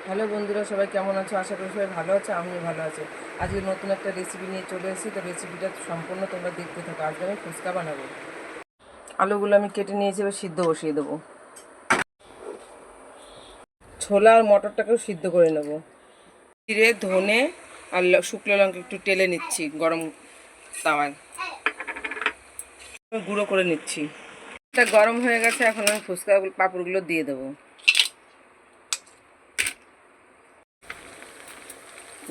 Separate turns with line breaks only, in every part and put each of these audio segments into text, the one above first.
Hello বন্ধুরা, সবাই কেমন আছো? আশা করি সবাই ভালো আছে, আমিও ভালো আছি। আজকে নতুন একটা রেসিপি নিয়ে চলে এসেছি। তো রেসিপিটা সম্পূর্ণ তোমরা দেখতে থাকো। আজকে আমি ফুচকা বানাবো। আলুগুলো আমি কেটে নিয়েছি, এবার সিদ্ধ বসিয়ে দেবো। ছোলা আর মটরটাকেও সিদ্ধ করে নেবো। জিরে, ধনে আর শুকনো লঙ্কা একটু টেলে নিচ্ছি গরম তাওয়ায়, গুঁড়ো করে নিচ্ছি। এটা গরম হয়ে গেছে, এখন আমি ফুচকা পাঁপড়গুলো দিয়ে দেবো।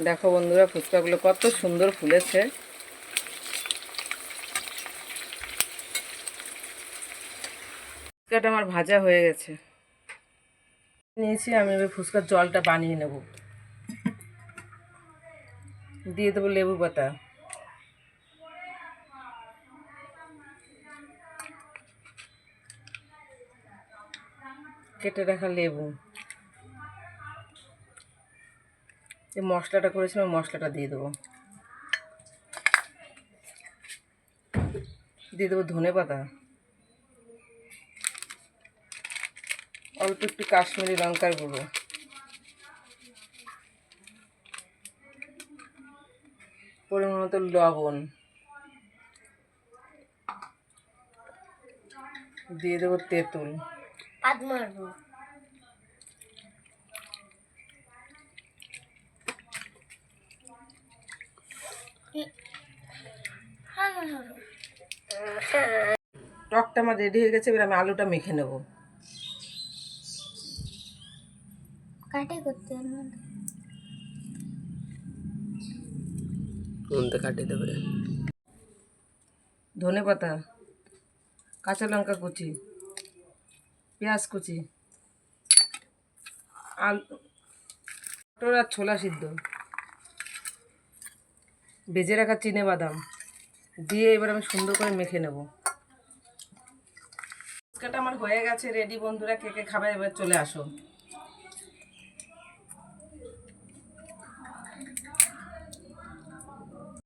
দেখো বন্ধুরা, ফুচকাগুলো কত সুন্দর ফুলেছে। ফুচকাটা আমার ভাজা হয়ে গেছে। নিয়েছি আমি, এবার ফুচকার জলটা বানিয়ে নেব। দিয়ে দেবো লেবু পাতা, কেটে রাখা লেবু, যে মশলাটা করেছিলাম মশলাটা দিয়ে দেবো। দিয়ে দেবো ধনে পাতা, অল্প একটু কাশ্মীরি লঙ্কার গুঁড়ো, পরিমাণ মতো লবণ, দিয়ে দেবো তেঁতুল, টকটা আমার রেডি হয়ে গেছে। এবার আমি আলুটা মেখে নেব। কাটে দেবে ধনে পাতা, কাঁচা লঙ্কা কুচি, পেঁয়াজ কুচি, আলু, মটর আর ছোলা সিদ্ধ, ভেজে রাখা চিনে বাদাম দিয়ে এবার আমি সুন্দর করে মেখে নেব। ফুচকাটা আমার হয়ে গেছে রেডি। বন্ধুরা, কে কে খাবে এবার চলে আসো।